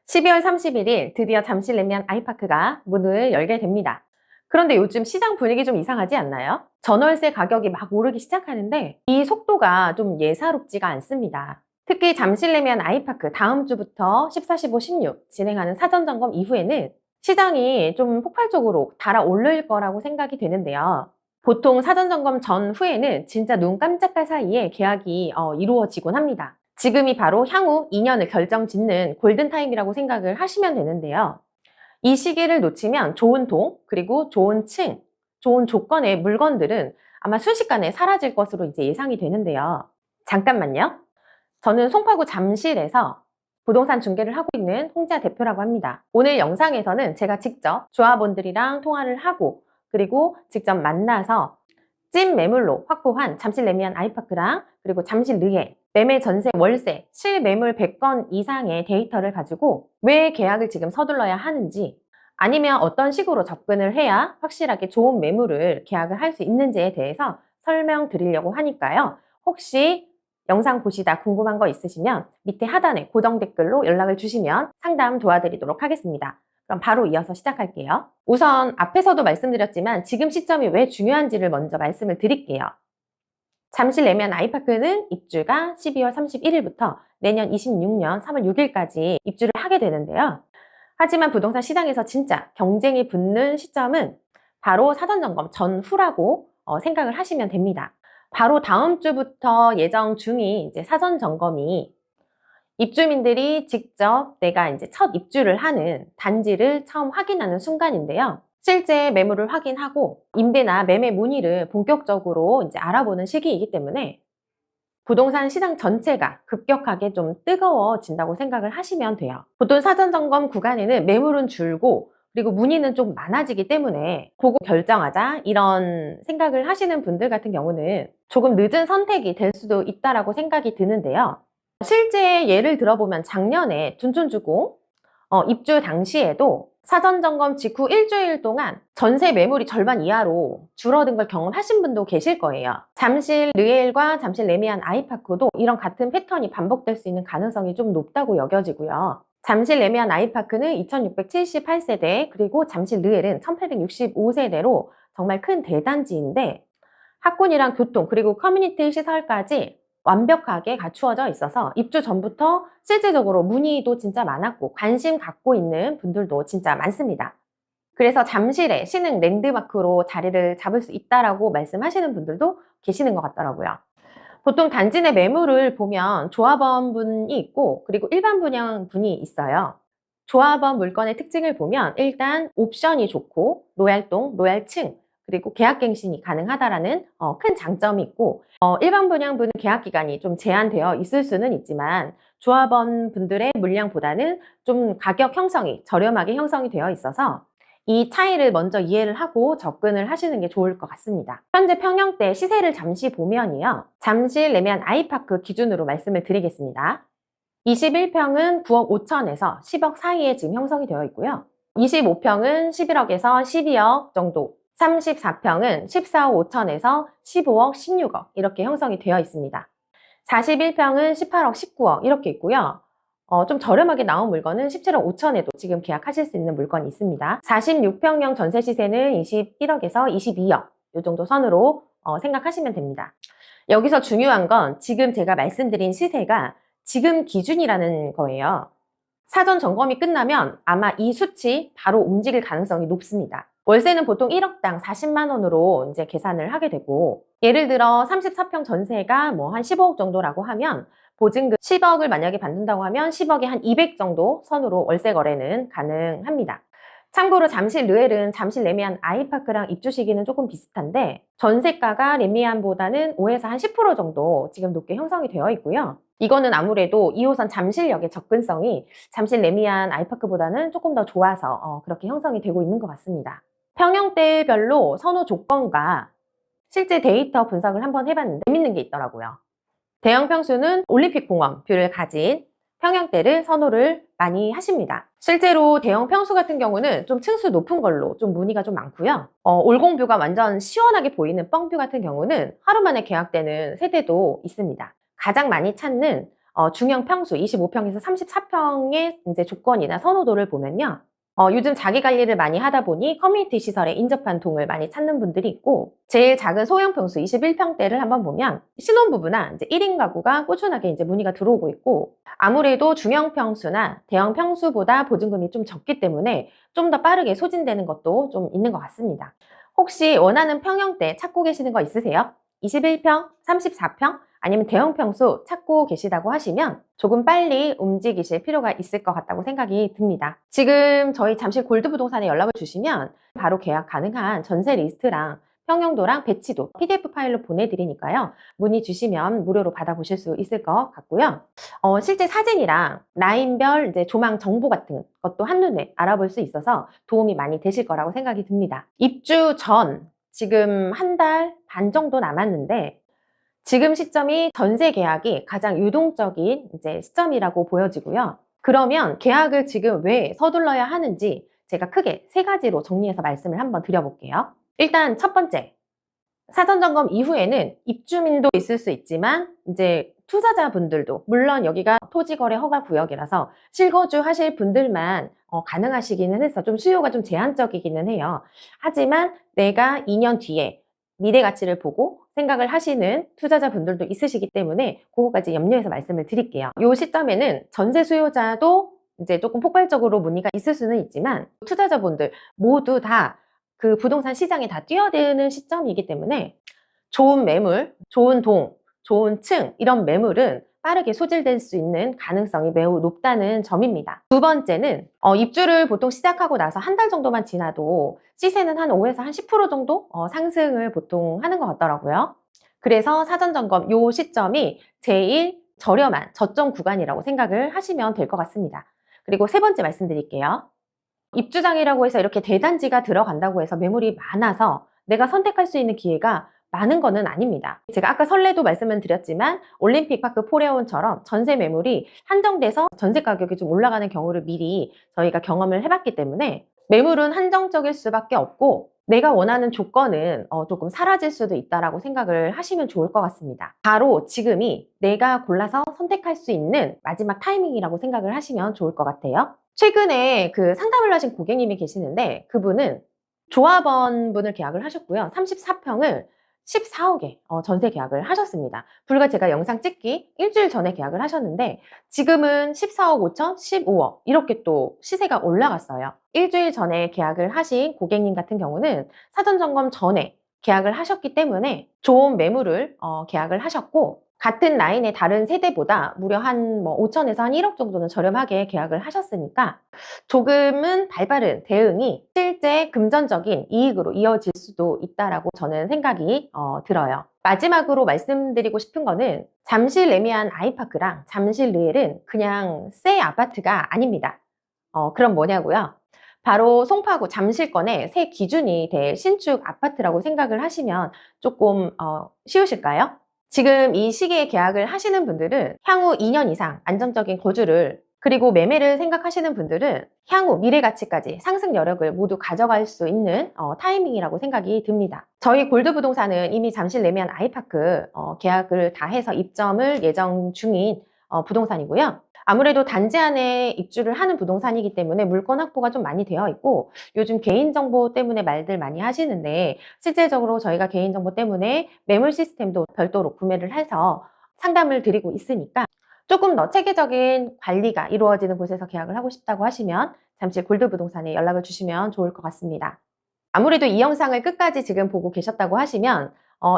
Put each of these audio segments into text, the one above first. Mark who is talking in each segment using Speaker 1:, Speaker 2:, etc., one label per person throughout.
Speaker 1: 12월 31일 드디어 잠실 레미안 아이파크가 문을 열게 됩니다. 그런데 요즘 시장 분위기 좀 이상하지 않나요? 전월세 가격이 막 오르기 시작하는데 이 속도가 좀 예사롭지가 않습니다. 특히 잠실 레미안 아이파크 다음 주부터 14, 15, 16 진행하는 사전점검 이후에는 시장이 좀 폭발적으로 달아오를 거라고 생각이 되는데요. 보통 사전점검 전후에는 진짜 눈 깜짝할 사이에 계약이 이루어지곤 합니다. 지금이 바로 향후 2년을 결정짓는 골든타임이라고 생각을 하시면 되는데요. 이 시기를 놓치면 좋은 동, 그리고 좋은 층, 좋은 조건의 물건들은 아마 순식간에 사라질 것으로 이제 예상이 되는데요. 잠깐만요. 저는 송파구 잠실에서 부동산 중개를 하고 있는 홍지아 대표라고 합니다. 오늘 영상에서는 제가 직접 조합원들이랑 통화를 하고 그리고 직접 만나서 찐 매물로 확보한 잠실 레미안 아이파크랑 그리고 잠실 르에 매매 전세 월세 실매물 100건 이상의 데이터를 가지고 왜 계약을 지금 서둘러야 하는지 아니면 어떤 식으로 접근을 해야 확실하게 좋은 매물을 계약을 할 수 있는지에 대해서 설명드리려고 하니까요. 혹시 영상 보시다 궁금한 거 있으시면 밑에 하단에 고정 댓글로 연락을 주시면 상담 도와드리도록 하겠습니다. 그럼 바로 이어서 시작할게요. 우선 앞에서도 말씀드렸지만 지금 시점이 왜 중요한지를 먼저 말씀을 드릴게요. 잠실 레미안 아이파크는 입주가 12월 31일부터 내년 26년 3월 6일까지 입주를 하게 되는데요. 하지만 부동산 시장에서 진짜 경쟁이 붙는 시점은 바로 사전점검 전후라고 생각을 하시면 됩니다. 바로 다음 주부터 예정 중인 이제 사전점검이 입주민들이 직접 내가 이제 첫 입주를 하는 단지를 처음 확인하는 순간인데요. 실제 매물을 확인하고 임대나 매매 문의를 본격적으로 이제 알아보는 시기이기 때문에 부동산 시장 전체가 급격하게 좀 뜨거워진다고 생각을 하시면 돼요. 보통 사전 점검 구간에는 매물은 줄고 그리고 문의는 좀 많아지기 때문에 보고 결정하자 이런 생각을 하시는 분들 같은 경우는 조금 늦은 선택이 될 수도 있다라고 생각이 드는데요. 실제 예를 들어보면 작년에 둔촌주공 입주 당시에도 사전점검 직후 일주일 동안 전세 매물이 절반 이하로 줄어든 걸 경험하신 분도 계실 거예요. 잠실 르엘과 잠실 레미안 아이파크도 이런 같은 패턴이 반복될 수 있는 가능성이 좀 높다고 여겨지고요. 잠실 레미안 아이파크는 2678세대 그리고 잠실 르엘은 1865세대로 정말 큰 대단지인데 학군이랑 교통 그리고 커뮤니티 시설까지 완벽하게 갖추어져 있어서 입주 전부터 실질적으로 문의도 진짜 많았고 관심 갖고 있는 분들도 진짜 많습니다. 그래서 잠실에 신흥 랜드마크로 자리를 잡을 수 있다라고 말씀하시는 분들도 계시는 것 같더라고요. 보통 단지 내 매물을 보면 조합원 분이 있고 그리고 일반 분양 분이 있어요. 조합원 물건의 특징을 보면 일단 옵션이 좋고 로얄동, 로얄층 그리고 계약갱신이 가능하다라는 큰 장점이 있고 일반 분양분은 계약 기간이 좀 제한되어 있을 수는 있지만 조합원 분들의 물량보다는 좀 가격 형성이 저렴하게 형성이 되어 있어서 이 차이를 먼저 이해를 하고 접근을 하시는 게 좋을 것 같습니다. 현재 평형대 시세를 잠시 보면요. 잠실 레미안 아이파크 기준으로 말씀을 드리겠습니다. 21평은 9억 5천에서 10억 사이에 지금 형성이 되어 있고요. 25평은 11억에서 12억 정도, 34평은 14억 5천에서 15억, 16억 이렇게 형성이 되어 있습니다. 41평은 18억, 19억 이렇게 있고요. 좀 저렴하게 나온 물건은 17억 5천에도 지금 계약하실 수 있는 물건이 있습니다. 46평형 전세 시세는 21억에서 22억 이 정도 선으로 생각하시면 됩니다. 여기서 중요한 건 지금 제가 말씀드린 시세가 지금 기준이라는 거예요. 사전 점검이 끝나면 아마 이 수치 바로 움직일 가능성이 높습니다. 월세는 보통 1억당 40만 원으로 이제 계산을 하게 되고 예를 들어 34평 전세가 뭐 한 15억 정도라고 하면 보증금 10억을 만약에 받는다고 하면 10억에 한 200 정도 선으로 월세 거래는 가능합니다. 참고로 잠실 르엘은 잠실 레미안 아이파크랑 입주 시기는 조금 비슷한데 전세가가 레미안보다는 5에서 한 10% 정도 지금 높게 형성이 되어 있고요. 이거는 아무래도 2호선 잠실역의 접근성이 잠실 레미안 아이파크보다는 조금 더 좋아서 그렇게 형성이 되고 있는 것 같습니다. 평형대별로 선호 조건과 실제 데이터 분석을 한번 해봤는데 재밌는 게 있더라고요. 대형 평수는 올림픽 공원 뷰를 가진 평형대를 선호를 많이 하십니다. 실제로 대형 평수 같은 경우는 좀 층수 높은 걸로 좀 문의가 좀 많고요. 올공뷰가 완전 시원하게 보이는 뻥뷰 같은 경우는 하루 만에 계약되는 세대도 있습니다. 가장 많이 찾는 중형 평수 25평에서 34평의 이제 조건이나 선호도를 보면요. 요즘 자기 관리를 많이 하다 보니 커뮤니티 시설에 인접한 동을 많이 찾는 분들이 있고, 제일 작은 소형 평수 21평대를 한번 보면 신혼부부나 이제 1인 가구가 꾸준하게 이제 문의가 들어오고 있고, 아무래도 중형 평수나 대형 평수보다 보증금이 좀 적기 때문에 좀 더 빠르게 소진되는 것도 좀 있는 것 같습니다. 혹시 원하는 평형대 찾고 계시는 거 있으세요? 21평, 34평, 아니면 대형 평수 찾고 계시다고 하시면 조금 빨리 움직이실 필요가 있을 것 같다고 생각이 듭니다. 지금 저희 잠실 골드부동산에 연락을 주시면 바로 계약 가능한 전세 리스트랑 평형도랑 배치도 PDF 파일로 보내드리니까요. 문의 주시면 무료로 받아보실 수 있을 것 같고요. 실제 사진이랑 라인별 이제 조망 정보 같은 것도 한눈에 알아볼 수 있어서 도움이 많이 되실 거라고 생각이 듭니다. 입주 전 지금 한 달 반 정도 남았는데, 지금 시점이 전세 계약이 가장 유동적인 이제 시점이라고 보여지고요. 그러면 계약을 지금 왜 서둘러야 하는지 제가 크게 세 가지로 정리해서 말씀을 한번 드려볼게요. 일단 첫 번째, 사전 점검 이후에는 입주민도 있을 수 있지만 이제 투자자분들도, 물론 여기가 토지거래 허가 구역이라서 실거주 하실 분들만 가능하시기는 해서 좀 수요가 좀 제한적이기는 해요. 하지만 내가 2년 뒤에 미래 가치를 보고 생각을 하시는 투자자분들도 있으시기 때문에 그거까지 염려해서 말씀을 드릴게요. 이 시점에는 전세 수요자도 이제 조금 폭발적으로 문의가 있을 수는 있지만 투자자분들 모두 다 그 부동산 시장에 다 뛰어드는 시점이기 때문에 좋은 매물, 좋은 동, 좋은 층, 이런 매물은 빠르게 소질될 수 있는 가능성이 매우 높다는 점입니다. 두 번째는 입주를 보통 시작하고 나서 한 달 정도만 지나도 시세는 한 5에서 한 10% 정도 상승을 보통 하는 것 같더라고요. 그래서 사전점검 요 시점이 제일 저렴한 저점 구간이라고 생각을 하시면 될 것 같습니다. 그리고 세 번째 말씀드릴게요. 입주장이라고 해서 이렇게 대단지가 들어간다고 해서 매물이 많아서 내가 선택할 수 있는 기회가 많은 거는 아닙니다. 제가 아까 설레도 말씀을 드렸지만 올림픽파크 포레온처럼 전세 매물이 한정돼서 전세 가격이 좀 올라가는 경우를 미리 저희가 경험을 해봤기 때문에 매물은 한정적일 수밖에 없고, 내가 원하는 조건은 조금 사라질 수도 있다라고 생각을 하시면 좋을 것 같습니다. 바로 지금이 내가 골라서 선택할 수 있는 마지막 타이밍이라고 생각을 하시면 좋을 것 같아요. 최근에 그 상담을 하신 고객님이 계시는데, 그분은 조합원 분을 계약을 하셨고요. 34평을 14억에 전세 계약을 하셨습니다. 불과 제가 영상 찍기 일주일 전에 계약을 하셨는데 지금은 14억 5천, 15억 이렇게 또 시세가 올라갔어요. 일주일 전에 계약을 하신 고객님 같은 경우는 사전 점검 전에 계약을 하셨기 때문에 좋은 매물을 계약을 하셨고, 같은 라인의 다른 세대보다 무려 한 5천에서 한 1억 정도는 저렴하게 계약을 하셨으니까 조금은 발빠른 대응이 실제 금전적인 이익으로 이어질 수도 있다라고 저는 생각이 들어요. 마지막으로 말씀드리고 싶은 거는 잠실 레미안 아이파크랑 잠실 르엘은 그냥 새 아파트가 아닙니다. 그럼 뭐냐고요? 바로 송파구 잠실권의 새 기준이 될 신축 아파트라고 생각을 하시면 조금 쉬우실까요? 지금 이 시기에 계약을 하시는 분들은 향후 2년 이상 안정적인 거주를, 그리고 매매를 생각하시는 분들은 향후 미래 가치까지 상승 여력을 모두 가져갈 수 있는 타이밍이라고 생각이 듭니다. 저희 골드부동산은 이미 잠실 레미안 아이파크 계약을 다 해서 입점을 예정 중인 부동산이고요. 아무래도 단지 안에 입주를 하는 부동산이기 때문에 물건 확보가 좀 많이 되어 있고, 요즘 개인정보 때문에 말들 많이 하시는데 실질적으로 저희가 개인정보 때문에 매물 시스템도 별도로 구매를 해서 상담을 드리고 있으니까 조금 더 체계적인 관리가 이루어지는 곳에서 계약을 하고 싶다고 하시면 잠실 골드부동산에 연락을 주시면 좋을 것 같습니다. 아무래도 이 영상을 끝까지 지금 보고 계셨다고 하시면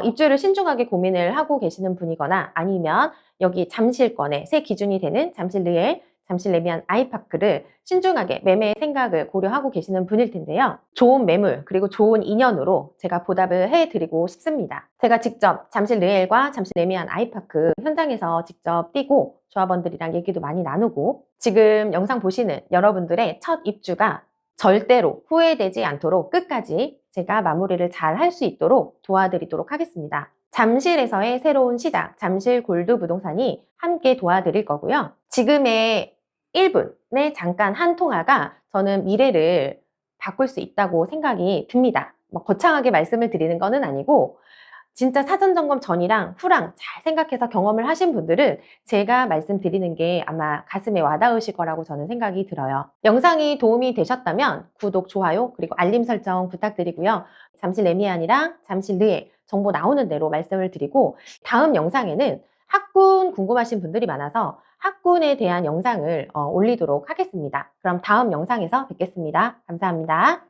Speaker 1: 입주를 신중하게 고민을 하고 계시는 분이거나, 아니면 여기 잠실권의 새 기준이 되는 잠실 르엘, 잠실 레미안 아이파크를 신중하게 매매 생각을 고려하고 계시는 분일 텐데요. 좋은 매물 그리고 좋은 인연으로 제가 보답을 해드리고 싶습니다. 제가 직접 잠실 르엘과 잠실 레미안 아이파크 현장에서 직접 뛰고 조합원들이랑 얘기도 많이 나누고, 지금 영상 보시는 여러분들의 첫 입주가 절대로 후회되지 않도록 끝까지 제가 마무리를 잘 할 수 있도록 도와드리도록 하겠습니다. 잠실에서의 새로운 시작, 잠실 골드 부동산이 함께 도와드릴 거고요. 지금의 1분의 잠깐 한 통화가 저는 미래를 바꿀 수 있다고 생각이 듭니다. 거창하게 말씀을 드리는 거는 아니고, 진짜 사전 점검 전이랑 후랑 잘 생각해서 경험을 하신 분들은 제가 말씀드리는 게 아마 가슴에 와닿으실 거라고 저는 생각이 들어요. 영상이 도움이 되셨다면 구독, 좋아요, 그리고 알림 설정 부탁드리고요. 잠실 레미안이랑 잠실 르에 정보 나오는 대로 말씀을 드리고 다음 영상에는 학군 궁금하신 분들이 많아서 학군에 대한 영상을 올리도록 하겠습니다. 그럼 다음 영상에서 뵙겠습니다. 감사합니다.